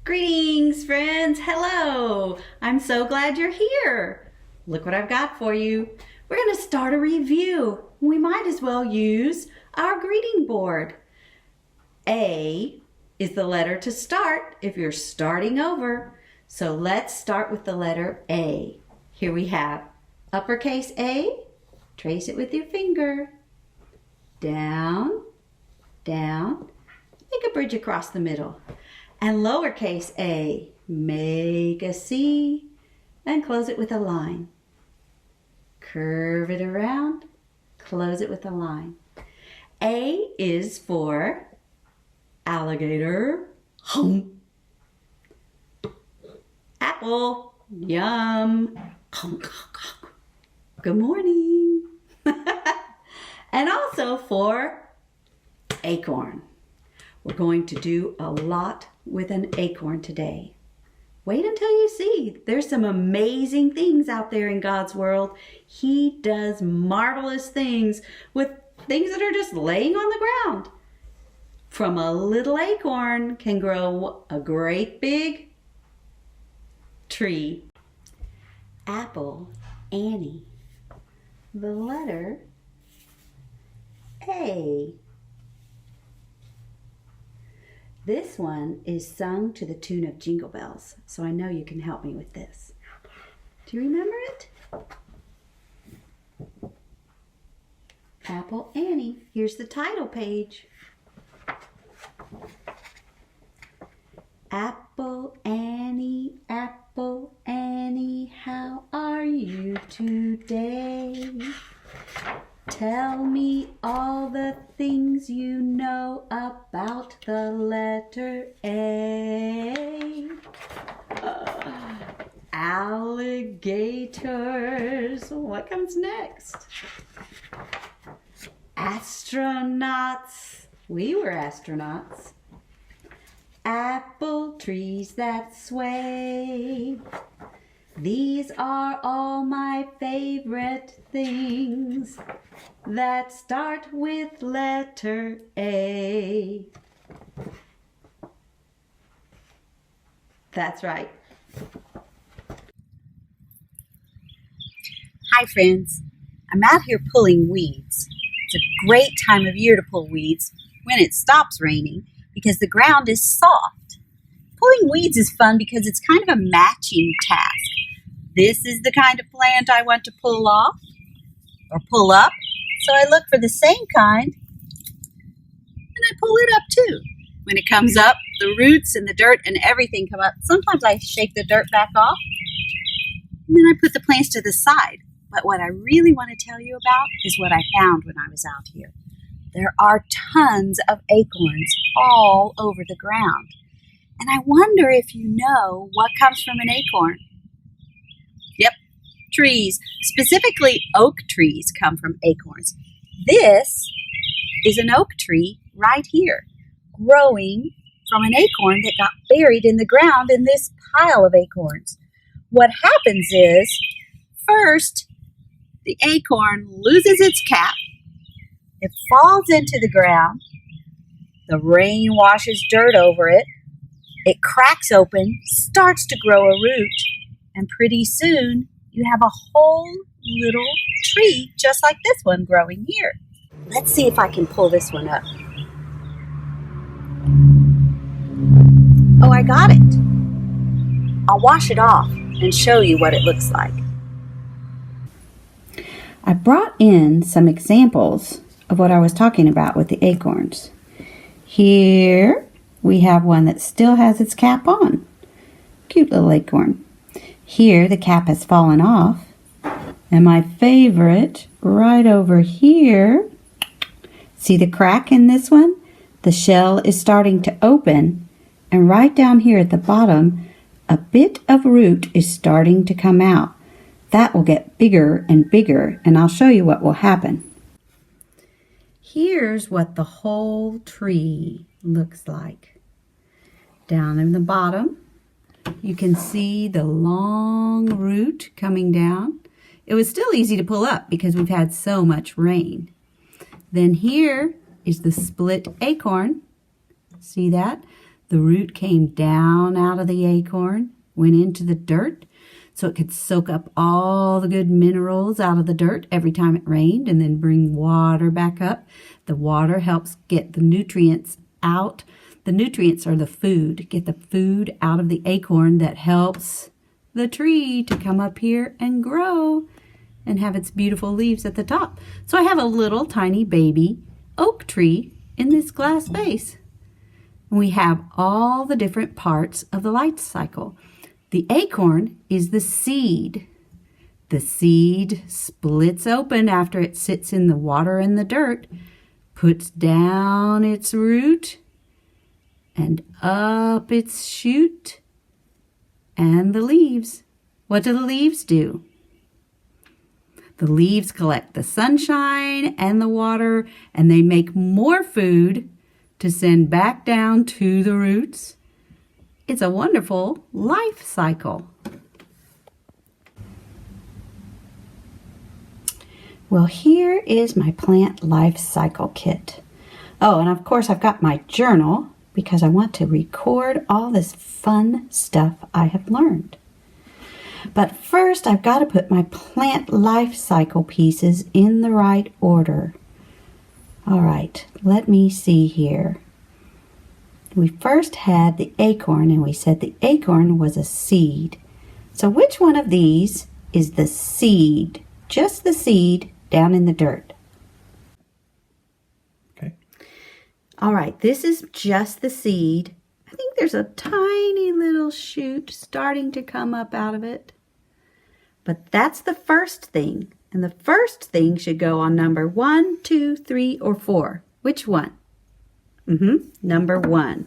Greetings, friends. Hello. I'm so glad you're here. Look what I've got for you. We're going to start a review. We might as well use our greeting board. A is the letter to start if you're starting over. So let's start with the letter A. Here we have uppercase A. Trace it with your finger. Down, down. Make a bridge across the middle. And lowercase a, make a C and close it with a line. Curve it around, close it with a line. A is for alligator, hum. Apple, yum. Good morning. And also for acorn. We're going to do a lot with an acorn today. Wait until you see. There's some amazing things out there in God's world. He does marvelous things with things that are just laying on the ground. From a little acorn can grow a great big tree. Apple, Annie. The letter A. This one is sung to the tune of Jingle Bells, so I know you can help me with this. Do you remember it? Apple Annie. Here's the title page. Apple Annie, how are you today? Tell me all the things you know about the letter A. Alligators. What comes next? Astronauts. We were astronauts. Apple trees that sway. These are all my favorite things that start with letter A. That's right. Hi friends, I'm out here pulling weeds. It's a great time of year to pull weeds when it stops raining because the ground is soft. Pulling weeds is fun because it's kind of a matching task. This is the kind of plant I want to pull off or pull up, so I look for the same kind and I pull it up too. When it comes up, the roots and the dirt and everything come up. Sometimes I shake the dirt back off and then I put the plants to the side. But what I really want to tell you about is what I found when I was out here. There are tons of acorns all over the ground. And I wonder if you know what comes from an acorn. Yep, trees. Specifically, oak trees come from acorns. This is an oak tree right here, growing from an acorn that got buried in the ground in this pile of acorns. What happens is, first, the acorn loses its cap. It falls into the ground. The rain washes dirt over it. It cracks open, starts to grow a root, and pretty soon you have a whole little tree just like this one growing here. Let's see if I can pull this one up. Oh, I got it. I'll wash it off and show you what it looks like. I brought in some examples of what I was talking about with the acorns. Here we have one that still has its cap on. Cute little acorn. Here the cap has fallen off. And my favorite, right over here, see the crack in this one? The shell is starting to open. And right down here at the bottom, a bit of root is starting to come out. That will get bigger and bigger, and I'll show you what will happen. Here's what the whole tree looks like. Down in the bottom, you can see the long root coming down. It was still easy to pull up because we've had so much rain. Then here is the split acorn. See that? The root came down out of the acorn, went into the dirt, so it could soak up all the good minerals out of the dirt every time it rained and then bring water back up. The water helps get the nutrients out. The nutrients are the food. Get the food out of the acorn that helps the tree to come up here and grow and have its beautiful leaves at the top. So I have a little tiny baby oak tree in this glass vase. We have all the different parts of the life cycle. The acorn is the seed. The seed splits open after it sits in the water and the dirt, puts down its root and up its shoot and the leaves. What do the leaves do? The leaves collect the sunshine and the water, and they make more food to send back down to the roots. It's a wonderful life cycle. Well, here is my plant life cycle kit. Oh, and of course I've got my journal because I want to record all this fun stuff I have learned. But first I've got to put my plant life cycle pieces in the right order. All right, let me see here. We first had the acorn, and we said the acorn was a seed. So which one of these is the seed? Just the seed down in the dirt. Okay. All right, this is just the seed. I think there's a tiny little shoot starting to come up out of it. But that's the first thing. And the first thing should go on number 1, 2, 3, or 4. Which one? Number 1.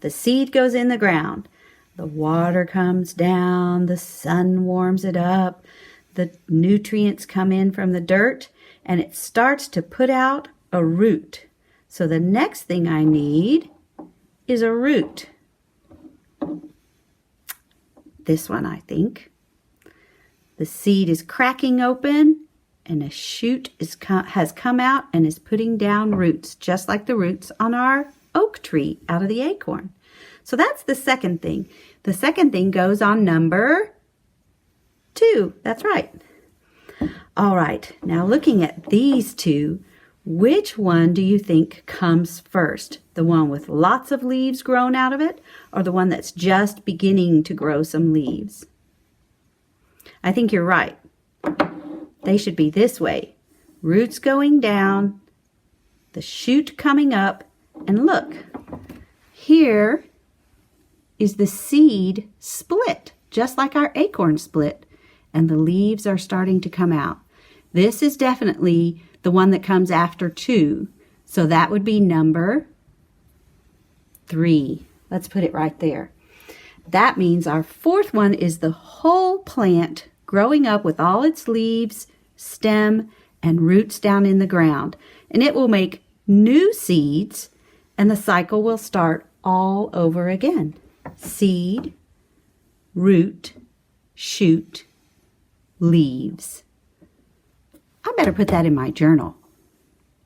The seed goes in the ground. The water comes down. The sun warms it up. The nutrients come in from the dirt. And it starts to put out a root. So the next thing I need is a root. This one, I think. The seed is cracking open and a shoot has come out and is putting down roots, just like the roots on our oak tree out of the acorn. So that's the second thing. The second thing goes on number 2. That's right. All right, now looking at these two, which one do you think comes first? The one with lots of leaves grown out of it, or the one that's just beginning to grow some leaves? I think you're right. They should be this way. Roots going down, the shoot coming up, and look, here is the seed split, just like our acorn split, and the leaves are starting to come out. This is definitely the one that comes after 2, so that would be number 3. Let's put it right there. That means our fourth one is the whole plant growing up with all its leaves, stem, and roots down in the ground. And it will make new seeds, and the cycle will start all over again. Seed, root, shoot, leaves. I better put that in my journal.